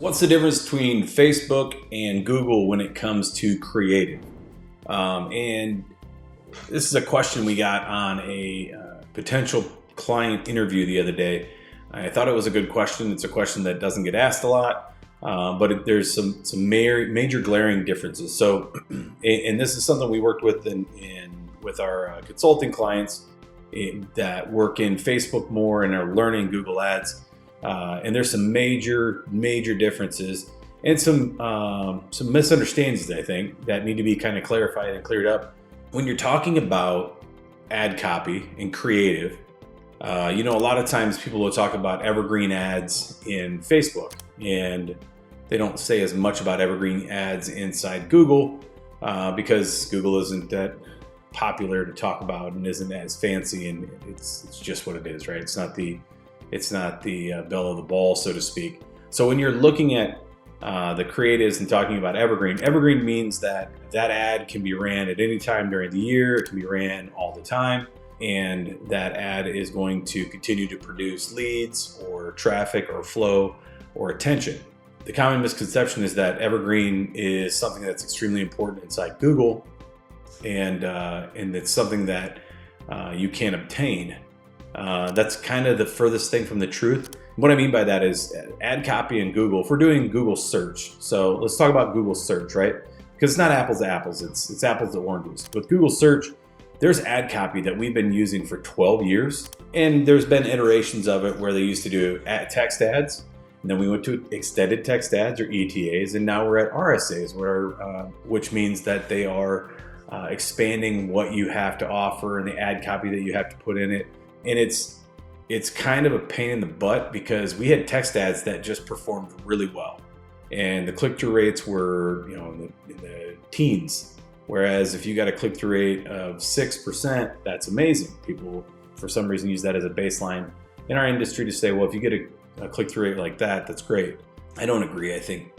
What's the difference between Facebook and Google when it comes to creative? And this is a question we got on a potential client interview the other day. I thought it was a good question. It's a question that doesn't get asked a lot, but there's some major glaring differences. So, and this is something we worked with with our consulting clients that work in Facebook more and are learning Google Ads. And there's some major differences and some misunderstandings, I think, that need to be kind of clarified and cleared up. When you're talking about ad copy and creative, a lot of times people will talk about evergreen ads in Facebook, and they don't say as much about evergreen ads inside Google because Google isn't that popular to talk about and isn't as fancy, and it's just what it is, right? It's not the belle of the ball, so to speak. So when you're looking at the creatives and talking about evergreen means that ad can be ran at any time during the year. It can be ran all the time, and that ad is going to continue to produce leads or traffic or flow or attention. The common misconception is that evergreen is something that's extremely important inside Google, and it's something that you can't obtain. That's kind of the furthest thing from the truth. What I mean by that is ad copy in Google. If we're doing Google search, so let's talk about Google search, right? Because it's not apples to apples, it's apples to oranges. With Google search, there's ad copy that we've been using for 12 years, and there's been iterations of it where they used to do text ads, and then we went to extended text ads or ETAs, and now we're at RSAs, which means that they are expanding what you have to offer and the ad copy that you have to put in it. And it's kind of a pain in the butt because we had text ads that just performed really well, and the click-through rates were in the teens. Whereas if you got a click-through rate of 6%, that's amazing. People for some reason use that as a baseline in our industry to say, well, if you get a click-through rate like that, that's great. I don't agree. I think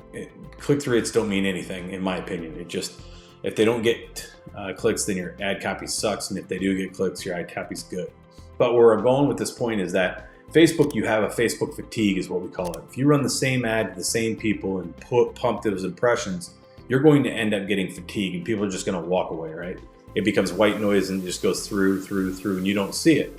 click-through rates don't mean anything, in my opinion. It just, if they don't get clicks, then your ad copy sucks, and if they do get clicks, your ad copy's good. But where I'm going with this point is that Facebook, you have a Facebook fatigue is what we call it. If you run the same ad to the same people and pump those impressions, you're going to end up getting fatigue, and people are just going to walk away, right? It becomes white noise and just goes through, and you don't see it.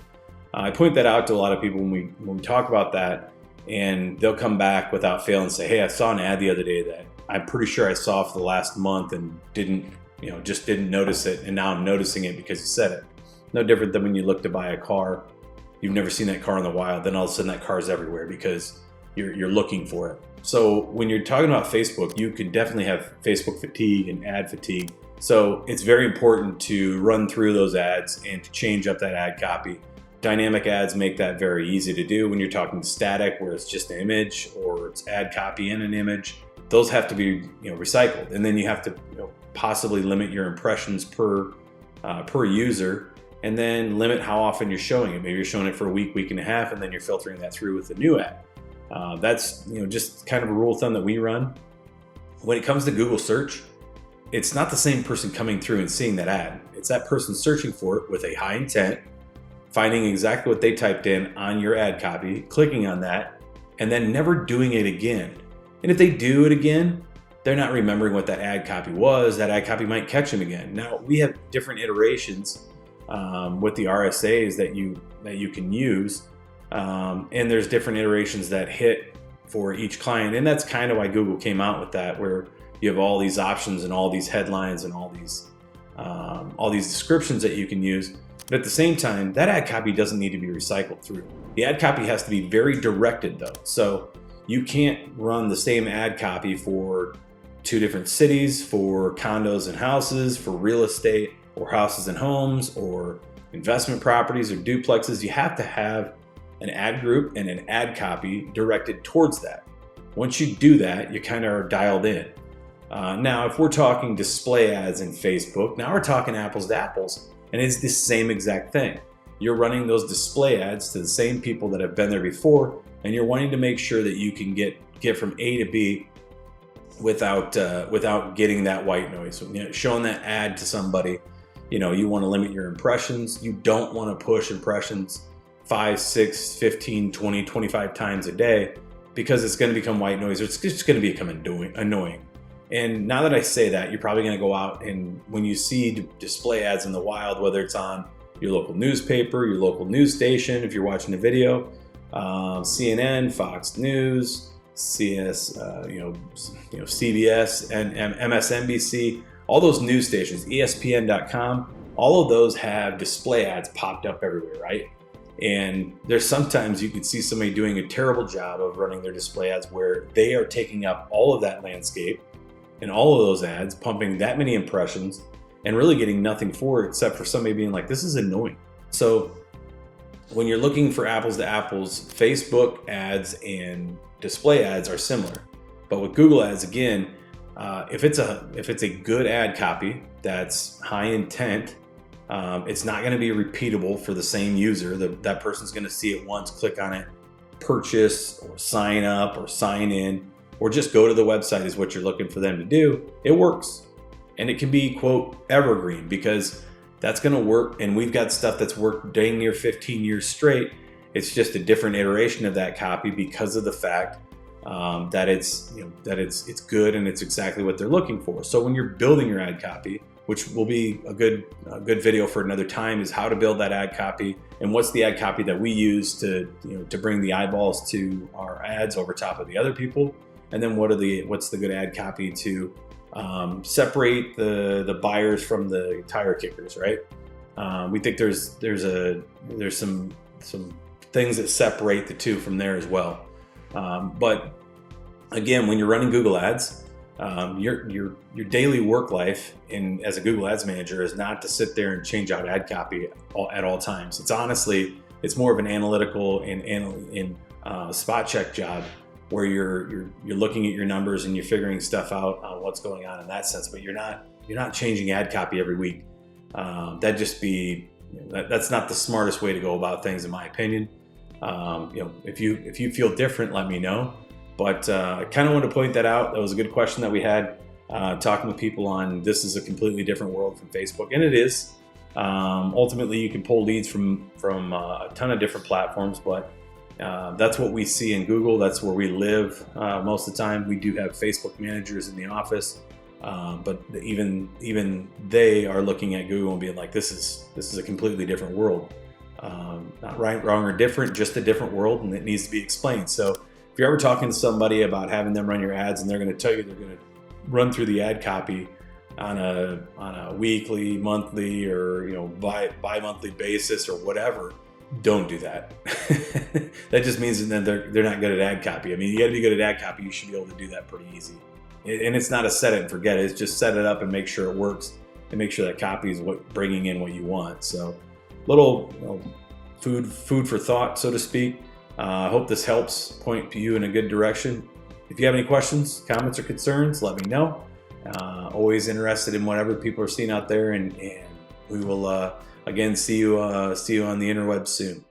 I point that out to a lot of people when we talk about that, and they'll come back without fail and say, hey, I saw an ad the other day that I'm pretty sure I saw for the last month and didn't notice it, and now I'm noticing it because you said it. No different than when you look to buy a car. You've never seen that car in the wild, then all of a sudden that car is everywhere because you're looking for it. So when you're talking about Facebook, you can definitely have Facebook fatigue and ad fatigue. So it's very important to run through those ads and to change up that ad copy. Dynamic ads make that very easy to do. When you're talking static, where it's just an image or it's ad copy in an image, those have to be recycled, and then you have to possibly limit your impressions per user. And then limit how often you're showing it. Maybe you're showing it for a week and a half, and then you're filtering that through with a new ad. That's just kind of a rule of thumb that we run. When it comes to Google search, it's not the same person coming through and seeing that ad. It's that person searching for it with a high intent, finding exactly what they typed in on your ad copy, clicking on that, and then never doing it again. And if they do it again, they're not remembering what that ad copy was. That ad copy might catch them again. Now, we have different iterations with the RSAs that you can use, and there's different iterations that hit for each client, and that's kind of why Google came out with that, where you have all these options and all these headlines and all these descriptions that you can use. But at the same time, that ad copy doesn't need to be recycled through. The ad copy has to be very directed though, so you can't run the same ad copy for 2 different cities, for condos and houses, for real estate, or houses and homes, or investment properties or duplexes. You have to have an ad group and an ad copy directed towards that. Once you do that, you kind of are dialed in. Now, if we're talking display ads in Facebook, now we're talking apples to apples, and it's the same exact thing. You're running those display ads to the same people that have been there before, and you're wanting to make sure that you can get from A to B without getting that white noise. So, showing that ad to somebody, you want to limit your impressions. You don't want to push impressions 5, 6, 15, 20, 25 times a day. because it's going to become white noise, or it's just going to become annoying. And now that I say that, you're probably going to go out and when you see display ads in the wild, whether it's on your local newspaper, your local news station, if you're watching a video, CNN, Fox News, CBS, and MSNBC, all those news stations, ESPN.com, all of those have display ads popped up everywhere, right? And there's sometimes you could see somebody doing a terrible job of running their display ads where they are taking up all of that landscape and all of those ads, pumping that many impressions and really getting nothing for it except for somebody being like, this is annoying. So when you're looking for apples to apples, Facebook ads and display ads are similar. But with Google ads, again, if it's a good ad copy that's high intent, it's not going to be repeatable for the same user. That person's going to see it once, click on it, purchase or sign up or sign in, or just go to the website is what you're looking for them to do. It works. And it can be, quote, evergreen, because that's going to work. And we've got stuff that's worked dang near 15 years straight. It's just a different iteration of that copy because of the fact that it's good and it's exactly what they're looking for. So when you're building your ad copy, which will be a good video for another time, is how to build that ad copy and what's the ad copy that we use to bring the eyeballs to our ads over top of the other people, and then what's the good ad copy to separate the buyers from the tire kickers, right? We think there's some things that separate the two from there as well. But again, when you're running Google ads, your daily work life as a Google Ads manager is not to sit there and change out ad copy at all times. It's more of an analytical and spot check job where you're looking at your numbers and you're figuring stuff out on what's going on in that sense. But you're not changing ad copy every week. That's not the smartest way to go about things, in my opinion. If you feel different, let me know. But I kind of want to point that out. That was a good question that we had talking with people on. This is a completely different world from Facebook, and it is. Ultimately, you can pull leads from a ton of different platforms, but that's what we see in Google. That's where we live most of the time. We do have Facebook managers in the office, but even they are looking at Google and being like, this is a completely different world. Not right, wrong, or different, just a different world, and it needs to be explained. So if you're ever talking to somebody about having them run your ads and they're going to tell you they're going to run through the ad copy on a weekly, monthly, or bi-monthly basis or whatever, don't do that. That just means that they're not good at ad copy. I mean, you got to be good at ad copy. You should be able to do that pretty easy. And it's not a set it and forget it. It's just set it up and make sure it works and make sure that copy is bringing in what you want. So little food for thought, so to speak. I hope this helps point you in a good direction. If you have any questions, comments, or concerns, let me know. Always interested in whatever people are seeing out there, and we will again see you on the interwebs soon.